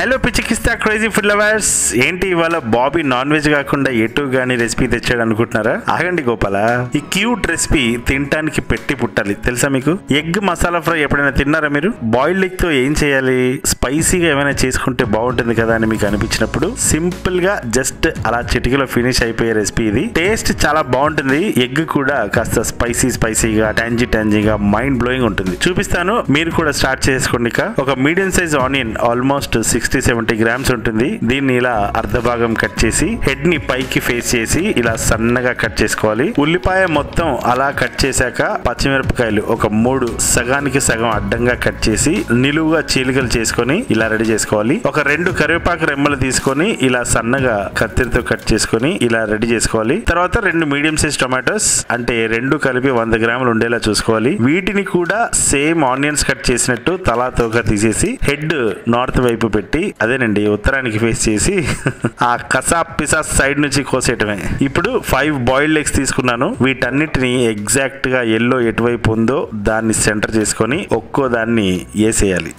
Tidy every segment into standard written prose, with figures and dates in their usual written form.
Hello పిచ్చికిస్తా crazy food lovers, ఏంటి ఇవాళ Bobby non veg కాకుండా ఎటు గానీ రెసిపీ తెచ్చాడు అనుకుంటున్నారా? ఆగండి గోపాల, ఈ క్యూట్ రెసిపీ తినడానికి పెట్టి పుట్టాలి. తెలుసా మీకు? ఎగ్ మసాలా ఫ్రై ఎప్పుడైనా తిన్నారా మీరు? బాయిల్డ్ ఎగ్ తో ఏం చేయాలి, స్పైసీగా ఏమైనా చేసుకుంటే బాగుంటుంది కదా అని మీకు అనిపించినప్పుడు సింపుల్ గా జస్ట్ అలా చిటికలో ఫినిష్ అయిపోయే రెసిపీ ఇది. టేస్ట్ చాలా బాగుంటుంది. ఎగ్ కూడా కాస్త స్పైసీగా టాంజీగా మైండ్ బ్లోయింగ్ ఉంటుంది. చూపిస్తాను, మీరు కూడా స్టార్ట్ చేసుకోండి. ఒక medium size onion almost 60-70 grams ఉంటుంది. దీన్ని ఇలా అర్ధ భాగం కట్ చేసి హెడ్ ని పైకి ఫేస్ చేసి ఇలా సన్నగా కట్ చేసుకోవాలి. ఉల్లిపాయ మొత్తం అలా కట్ చేశాక పచ్చిమిరపకాయలు ఒక 3 సగానికి సగం అడ్డంగా కట్ చేసి నిలువుగా చీలికలు చేసుకొని ఇలా రెడీ చేసుకోవాలి. ఒక 2 కరివేపాకు రెమ్మలు తీసుకొని ఇలా సన్నగా కత్తిరితో కట్ చేసుకొని ఇలా రెడీ చేసుకోవాలి. తర్వాత 2 మీడియం సైజ్ టొమాటోస్, అంటే 2 కలిపి 100 గ్రాములు ఉండేలా చూసుకోవాలి. వీటిని కూడా సేమ్ ఆనియన్స్ కట్ చేసినట్టు తలా తోక తీసేసి హెడ్ నార్త్ వైపు పెట్టి, అదేనండి ఉత్తరానికి ఫేస్ చేసి ఆ కసా సైడ్ నుంచి కోసేయటమే. ఇప్పుడు 5 బాయిల్డ్ ఎగ్స్ తీసుకున్నాను. వీటన్నిటిని ఎగ్జాక్ట్ గా ఎల్లో ఎటువైపు ఉందో దాన్ని సెంటర్ చేసుకొని ఒక్కో దాన్ని వేసేయాలి.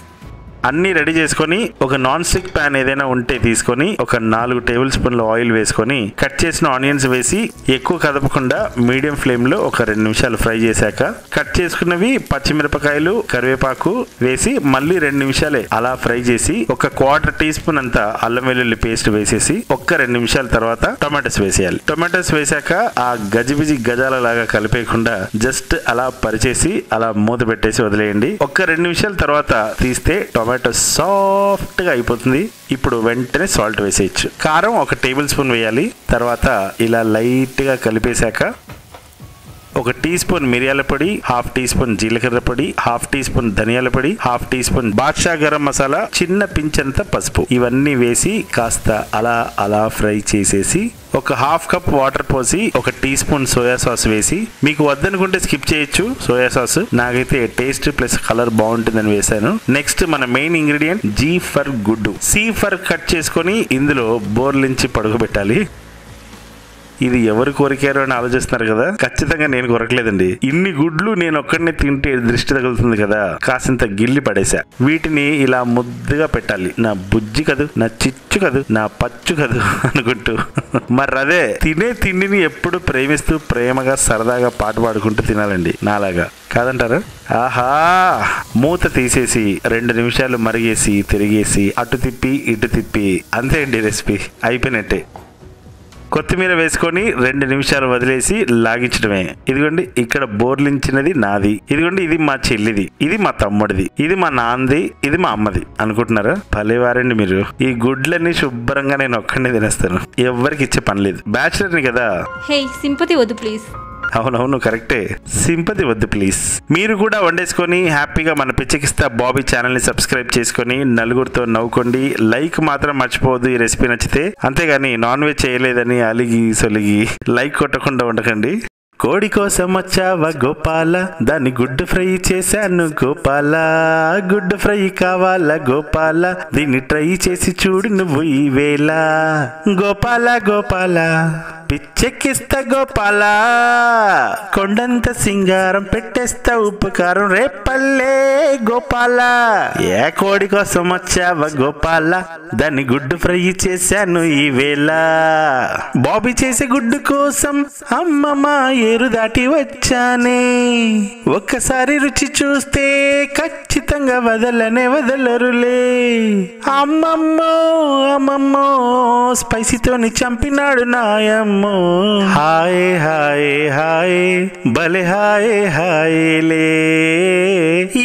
అన్ని రెడీ చేసుకొని ఒక నాన్ స్టిక్ ప్యాన్ ఏదైనా ఉంటే తీసుకొని ఒక 4 టేబుల్ స్పూన్ల ఆయిల్ వేసుకొని కట్ చేసిన ఆనియన్స్ వేసి ఎక్కువ కదపకుండా మీడియం ఫ్లేమ్ లో ఒక 2 నిమిషాలు ఫ్రై చేశాక కట్ చేసుకున్నవి పచ్చిమిరపకాయలు కరివేపాకు వేసి మళ్ళీ 2 నిమిషాలే అలా ఫ్రై చేసి ఒక 1/4 టీ స్పూన్ అంత అల్లం వెల్లుల్లి పేస్ట్ వేసేసి ఒక్క 2 నిమిషాల తర్వాత టొమాటోస్ వేసేయాలి. టొమాటోస్ వేసాక ఆ గజిబిజి గజాల లాగా కలిపేయకుండా జస్ట్ అలా పరిచేసి అలా మూత పెట్టేసి వదిలేయండి. ఒక్క 2 నిమిషాల తర్వాత తీస్తే టొమాటో సాఫ్ట్ గా అయిపోతుంది. ఇప్పుడు వెంటనే సాల్ట్ వేసేయచ్చు. కారం ఒక టేబుల్ స్పూన్ వేయాలి. తర్వాత ఇలా లైట్ గా కలిపేశాక ఒక టీ స్పూన్ మిరియాల పొడి, 1/2 టీ స్పూన్ జీలకర్ర పొడి, 1/2 టీ స్పూన్ ధనియాల పొడి, 1/2 టీ స్పూన్ బాద్షా గరం మసాలా, చిన్న పించంత పసుపు ఇవన్నీ వేసి కాస్త అలా ఫ్రై చేసేసి ఒక 1/2 కప్ వాటర్ పోసి ఒక టీ స్పూన్ సోయా సాస్ వేసి, మీకు వద్దనుకుంటే స్కిప్ చేయొచ్చు సోయా సాస్, నాకైతే టేస్ట్ ప్లస్ కలర్ బాగుంటుందని వేసాను. నెక్స్ట్ మన మెయిన్ ఇంగ్రీడియంట్ జీ ఫర్ గుడ్డు. సి ఫర్ కట్ చేసుకొని ఇందులో బోర్లించి పడుకోబెట్టాలి. ఇది ఎవరు కొరికారు అని ఆలోచిస్తున్నారు కదా? ఖచ్చితంగా నేను కొరకలేదండి. ఇన్ని గుడ్లు నేను ఒక్కడినే తింటే దృష్టి తగులుతుంది కదా, కాసింత గిల్లి పడేసా. వీటిని ఇలా ముద్దుగా పెట్టాలి. నా బుజ్జి కదూ, నా చిచ్చు కదూ, నా పచ్చు కదూ అనుకుంటూ. మరి అదే తినే తిండిని ఎప్పుడు ప్రేమిస్తూ ప్రేమగా సరదాగా పాట పాడుకుంటూ తినాలండి, నాలాగా కాదంటారా? ఆహా, మూత తీసేసి 2 నిమిషాలు మరిగేసి తిరిగేసి అటు తిప్పి ఇటు తిప్పి అంతే అండి, రెసిపీ అయిపోయినట్టే. కొత్తిమీర వేసుకొని 2 నిమిషాలు వదిలేసి లాగించడమే. ఇదిగోండి ఇక్కడ బోర్లించినది నాది, ఇదిగోండి ఇది మా చెల్లిది, ఇది మా తమ్ముడిది, ఇది మా నాన్నది, ఇది మా అమ్మది అనుకుంటున్నారా? భలేవారండి మీరు. ఈ గుడ్లన్నీ శుభ్రంగా నేను ఒక్కడినే తినేస్తాను, ఎవ్వరికి ఇచ్చే పని లేదు. బ్యాచులర్ని కదా. హే సింపతి వద్దు ప్లీజ్. అవునవును కరెక్టే, సింపతి వద్దు ప్లీజ్. మీరు కూడా వండేసుకొని హ్యాపీగా మన పిచ్చికిస్తా బాబీ ఛానల్ ని సబ్స్క్రైబ్ చేసుకొని నలుగురితో నవ్వుకోండి. లైక్ మాత్రం మర్చిపోవద్దు ఈ రెసిపీ నచ్చితే. అంతేగాని నాన్ వెజ్ చేయలేదని అలిగి సొలిగి లైక్ కొట్టకుండా ఉండకండి. కోడి కోసం వచ్చావా గోపాల, దాన్ని గుడ్డు ఫ్రై చేశాను గోపాల, గుడ్డు ఫ్రై కావాలా గోపాల, దీన్ని ట్రై చేసి చూడు నువ్వు ఈ వేళ. గోపాల పిచ్చెక్కిస్తా గోపాల, కొండంత సింగారం పెట్టేస్తా ఉప్పు కారం రేపల్లే గోపాల. ఏ కోడి కోసం వచ్చావా గోపాల, దాన్ని గుడ్డు ఫ్రై చేశాను ఈ వేళ. బాబీ చేసే గుడ్డు కోసం అమ్మమ్మ ఏరు దాటి వచ్చానే, ఒక్కసారి రుచి చూస్తే ఖచ్చితంగా వదలరులే. అమ్మమ్మో స్పైసీతోని చంపినాడు నాయమ్మో. హాయ్ భలే హాయ్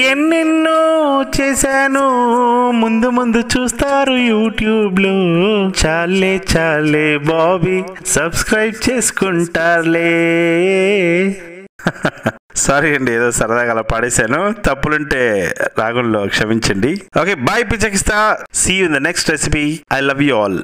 ఎన్నెన్నో చేశాను, ముందు చూస్తారు యూట్యూబ్ లో. చాలే బాబీ సబ్స్క్రైబ్ చేసుకుంటారులే. సారీ అండి, ఏదో సరదాగా అలా పాడేశాను. తప్పులుంటే రాగుల్లో క్షమించండి. ఓకే, బాయ్ పిచ్చికిస్తా. See you in the next recipe. I love you all.